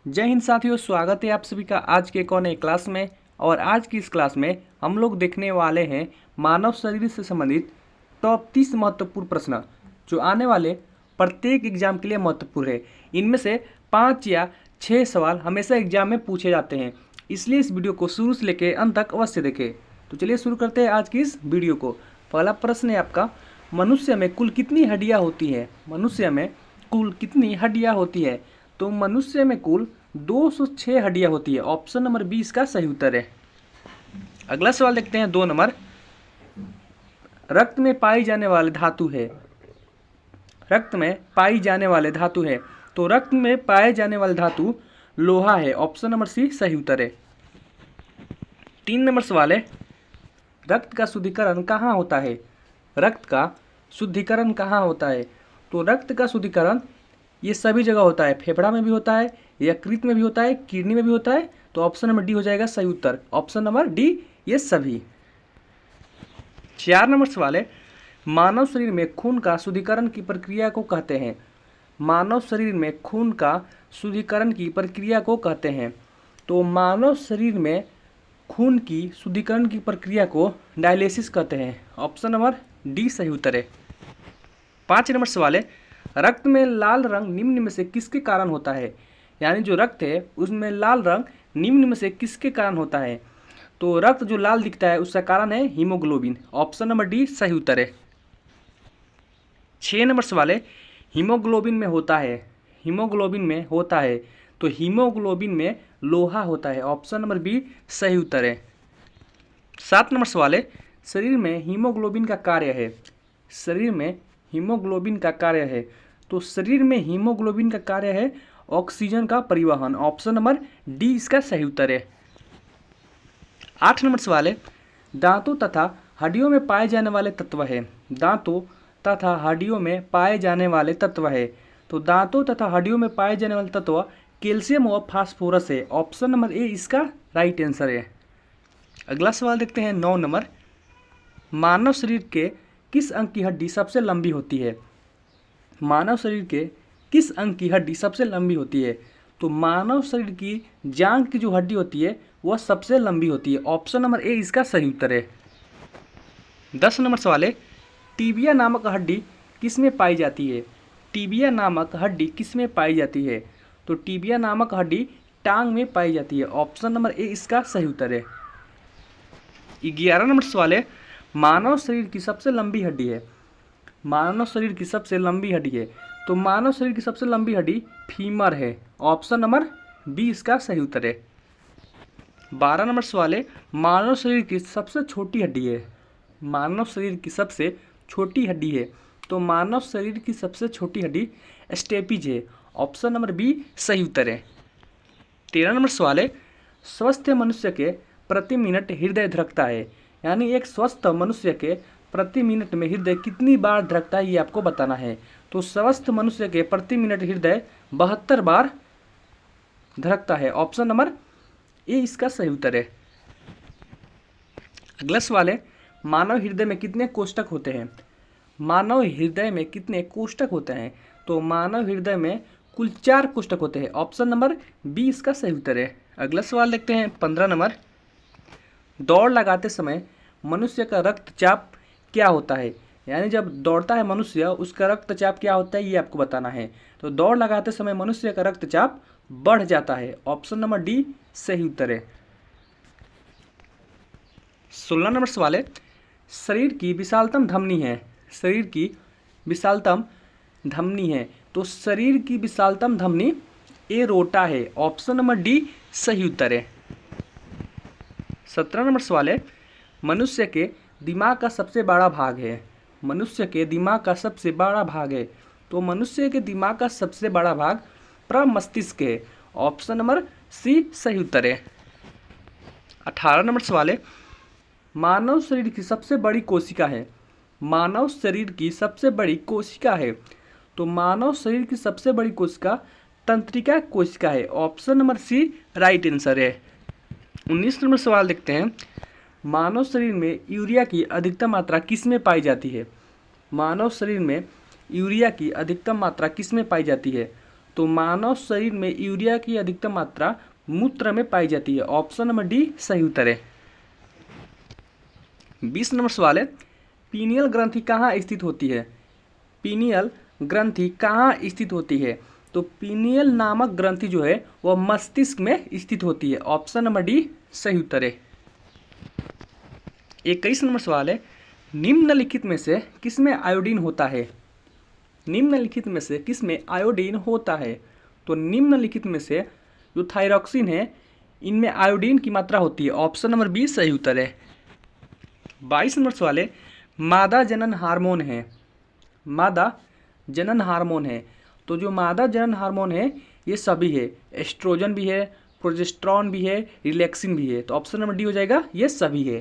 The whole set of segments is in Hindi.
जय हिंद साथियों, स्वागत है आप सभी का आज के एक और नए क्लास में। और आज की इस क्लास में हम लोग देखने वाले हैं मानव शरीर से संबंधित टॉप 30 महत्वपूर्ण प्रश्न जो आने वाले प्रत्येक एग्जाम के लिए महत्वपूर्ण है। इनमें से 5 या 6 सवाल हमेशा एग्जाम में पूछे जाते हैं, इसलिए इस वीडियो को शुरू से लेकर अंत तक अवश्य देखें। तो चलिए शुरू करते हैं आज की इस वीडियो को। पहला प्रश्न है आपका, मनुष्य में कुल कितनी हड्डियाँ होती हैं? मनुष्य में कुल कितनी हड्डियाँ होती है? तो मनुष्य में कुल 206 हड्डियाँ होती है। ऑप्शन नंबर 20 का सही उत्तर है। अगला सवाल देखते हैं 2 नंबर। रक्त में पाई जाने वाले धातु है। रक्त में पाई जाने वाले धातु है, तो रक्त में पाए जाने वाले धातु लोहा है। ऑप्शन नंबर सी सही उत्तर है। 3 नंबर सवाल है, रक्त का शुद्धिकरण कहाँ होता है? रक्त का शुद्धिकरण कहाँ होता है? तो रक्त का शुद्धिकरण ये सभी जगह होता है। फेफड़ा में भी होता है, यकृत में भी होता है, किडनी में भी होता है। तो ऑप्शन नंबर डी हो जाएगा सही उत्तर। ऑप्शन नंबर डी ये सभी। 4 नंबर सवाल है, मानव शरीर में खून का शुद्धिकरण की प्रक्रिया को कहते हैं। मानव शरीर में खून का शुद्धिकरण की प्रक्रिया को कहते हैं। तो मानव शरीर में खून की शुद्धिकरण की प्रक्रिया को डायलिसिस कहते हैं। ऑप्शन नंबर डी सही उत्तर है। 5 नंबर सवाल है, रक्त में लाल रंग निम्न में से किसके कारण होता है? यानी जो रक्त है उसमें लाल रंग निम्न में से किसके कारण होता है? तो रक्त जो लाल दिखता है उसका कारण है हीमोग्लोबिन। ऑप्शन नंबर डी सही उत्तर है। 6 नंबर सवाल है, हीमोग्लोबिन में होता है। हीमोग्लोबिन में होता है, तो हीमोग्लोबिन में लोहा होता है। ऑप्शन नंबर बी सही उत्तर है। 7 नंबर सवाल है, शरीर में हीमोग्लोबिन का कार्य है। शरीर में हीमोग्लोबिन का कार्य है, तो शरीर में हीमोग्लोबिन का कार्य है ऑक्सीजन का परिवहन। ऑप्शन नंबर डी इसका सही उत्तर है। 8 नंबर सवाल है, दांतों तथा हड्डियों में पाए जाने वाले तत्व है। दांतों तथा हड्डियों में पाए जाने वाले तत्व है, तो दांतों तथा हड्डियों में पाए जाने वाले तत्व कैल्शियम और फास्फोरस है। ऑप्शन नंबर ए इसका राइट आंसर है। अगला सवाल देखते हैं 9 नंबर। मानव शरीर के किस अंग की हड्डी सबसे लंबी होती है? मानव शरीर के किस अंग की हड्डी सबसे लंबी होती है? तो मानव शरीर की जांघ की जो हड्डी होती है वह सबसे लंबी होती है। ऑप्शन नंबर ए इसका सही उत्तर है। 10 नंबर सवाल है, टीबिया नामक हड्डी किस में पाई जाती है? टीबिया नामक हड्डी किस में पाई जाती है? तो टीबिया नामक हड्डी टांग में पाई जाती है। ऑप्शन नंबर ए इसका सही उत्तर है। 11 नंबर सवाल है, मानव शरीर की सबसे लंबी हड्डी है। मानव शरीर की सबसे लंबी हड्डी है, तो मानव शरीर की सबसे लंबी हड्डी फीमर है। ऑप्शन नंबर बी इसका सही उत्तर है। 12 नंबर सवाल है, मानव शरीर की सबसे छोटी हड्डी है। मानव शरीर की सबसे छोटी हड्डी है, तो मानव शरीर की सबसे छोटी हड्डी स्टेपिज है। ऑप्शन नंबर बी सही उत्तर है। 13 नंबर सवाल है, स्वस्थ मनुष्य के प्रति मिनट हृदय धड़कता है। यानी एक स्वस्थ मनुष्य के प्रति मिनट में हृदय कितनी बार धड़कता है ये आपको बताना है। तो स्वस्थ मनुष्य के प्रति मिनट हृदय 72 बार धड़कता है। ऑप्शन नंबर ए इसका सही उत्तर है। अगला सवाल है, मानव हृदय में कितने कोष्ठक होते हैं? मानव हृदय में कितने कोष्ठक होते हैं? तो मानव हृदय में कुल 4 कोष्ठक होते हैं। ऑप्शन नंबर बी इसका सही उत्तर है। अगला सवाल देखते हैं 15 नंबर। दौड़ लगाते समय मनुष्य का रक्तचाप क्या होता है? यानी जब दौड़ता है मनुष्य उसका रक्तचाप क्या होता है ये आपको बताना है। तो दौड़ लगाते समय मनुष्य का रक्तचाप बढ़ जाता है। ऑप्शन नंबर डी सही उत्तर है। 16 नंबर सवाल है, शरीर की विशालतम धमनी है। शरीर की विशालतम धमनी है, तो शरीर की विशालतम धमनी एरोटा है। ऑप्शन नंबर डी सही उत्तर है। 17 नंबर सवाल है, मनुष्य के दिमाग का सबसे बड़ा भाग है। मनुष्य के दिमाग का सबसे बड़ा भाग है, तो मनुष्य के दिमाग का सबसे बड़ा भाग प्रमस्तिष्क है। ऑप्शन नंबर सी सही उत्तर है। 18 नंबर सवाल है, मानव शरीर की सबसे बड़ी कोशिका है। मानव शरीर की सबसे बड़ी कोशिका है, तो मानव शरीर की सबसे बड़ी कोशिका तंत्रिका कोशिका है। Option number C right answer है। 19 नंबर सवाल देखते हैं, मानव शरीर में यूरिया की अधिकतम मात्रा किस में पाई जाती है? मानव शरीर में यूरिया की अधिकतम मात्रा किस में पाई जाती है? तो मानव शरीर में यूरिया की अधिकतम मात्रा मूत्र में पाई जाती है। ऑप्शन नंबर डी सही उत्तर है। 20 नंबर सवाल है, पीनियल ग्रंथि कहाँ स्थित होती है? पीनियल ग्रंथि कहाँ स्थित होती है? तो पीनियल नामक ग्रंथि जो है वह मस्तिष्क में स्थित होती है। ऑप्शन नंबर डी सही उत्तर है। 21 नंबर सवाल है, निम्नलिखित में से किसमें आयोडीन होता है? निम्नलिखित में से किसमें आयोडीन होता है? तो निम्नलिखित में से जो थायरॉक्सिन है इनमें आयोडीन की मात्रा होती है। ऑप्शन नंबर बी सही उत्तर है। 22 नंबर सवाल है, मादा जनन हार्मोन है। मादा जनन हार्मोन है, तो जो मादा जनन हार्मोन है ये सभी है, एस्ट्रोजन भी है, प्रोजेस्टेरॉन भी है, रिलैक्सिन भी है। तो ऑप्शन नंबर डी हो जाएगा, ये सभी है।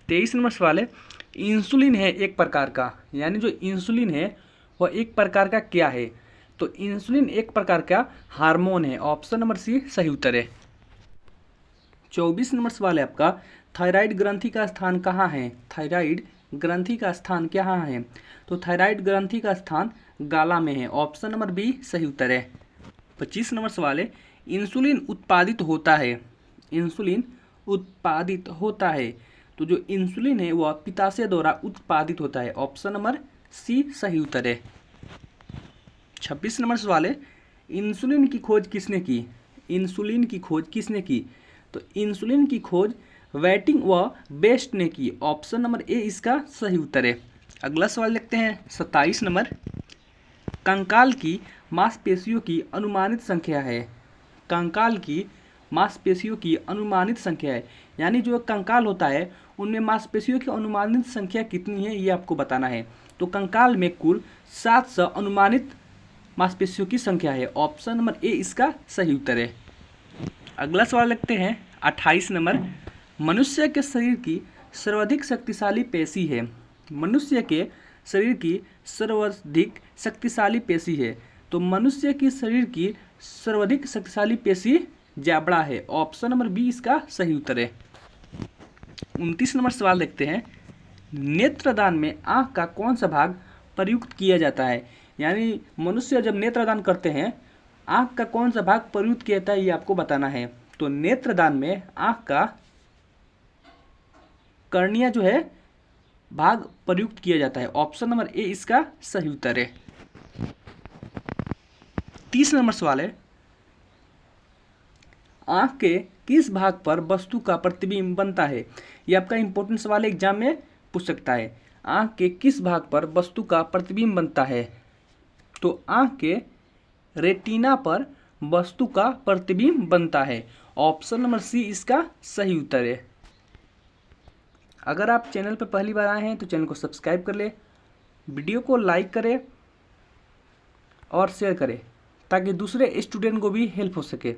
23 नंबर सवाल है, इंसुलिन है एक प्रकार का, यानी जो इंसुलिन है वह एक प्रकार का क्या है? तो इंसुलिन एक प्रकार का हार्मोन है। ऑप्शन नंबर सी सही उत्तर है। 24 नंबर सवाल है आपका, थायराइड ग्रंथि का स्थान कहाँ है? थायराइड ग्रंथि का स्थान कहाँ है? तो थायराइड ग्रंथि का स्थान गाला में है। ऑप्शन नंबर बी सही उत्तर है। 25 नंबर सवाल है, इंसुलिन उत्पादित होता है। इंसुलिन उत्पादित होता है, तो जो इंसुलिन है वह पित्ताशय द्वारा उत्पादित होता है। ऑप्शन नंबर सी सही उत्तर है। 26 नंबर सवाल है, इंसुलिन की खोज किसने की? इंसुलिन की खोज किसने की? तो इंसुलिन की खोज वेटिंग व बेस्ट ने की। ऑप्शन नंबर ए इसका सही उत्तर है। अगला सवाल देखते हैं 27 नंबर, कंकाल की मांसपेशियों की अनुमानित संख्या है। कंकाल की मांसपेशियों की अनुमानित संख्या है, यानी जो कंकाल होता है उनमें मांसपेशियों की अनुमानित संख्या कितनी है ये आपको बताना है। तो कंकाल में कुल 700 अनुमानित मांसपेशियों की संख्या है। ऑप्शन नंबर ए इसका सही उत्तर है। अगला सवाल लिखते हैं 28 नंबर, मनुष्य के शरीर की सर्वाधिक शक्तिशाली पेशी है। मनुष्य के शरीर की सर्वाधिक शक्तिशाली पेशी है, तो मनुष्य की शरीर की सर्वाधिक शक्तिशाली पेशी जाबड़ा है। ऑप्शन नंबर बी इसका सही उत्तर है। 29 नंबर सवाल देखते हैं, नेत्रदान में आँख का कौन सा भाग प्रयुक्त किया जाता है? यानी मनुष्य जब नेत्रदान करते हैं आँख का कौन सा भाग प्रयुक्त किया जाता है ये आपको बताना है। तो नेत्रदान में आँख का कर्निया जो है भाग प्रयुक्त किया जाता है। ऑप्शन नंबर ए इसका सही उत्तर है। 30 नंबर सवाल है, आँख के किस भाग पर वस्तु का प्रतिबिंब बनता है? ये आपका इंपॉर्टेंट सवाल है, एग्जाम में पूछ सकता है। आँख के किस भाग पर वस्तु का प्रतिबिंब बनता है? तो आँख के रेटिना पर वस्तु का प्रतिबिंब बनता है। ऑप्शन नंबर सी इसका सही उत्तर है। अगर आप चैनल पर पहली बार आए हैं तो चैनल को सब्सक्राइब कर ले, वीडियो को लाइक करें और शेयर करें ताकि दूसरे स्टूडेंट को भी हेल्प हो सके।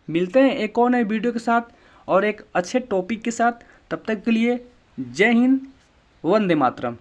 मिलते हैं एक और नए वीडियो के साथ और एक अच्छे टॉपिक के साथ। तब तक के लिए जय हिंद, वंदे मातरम।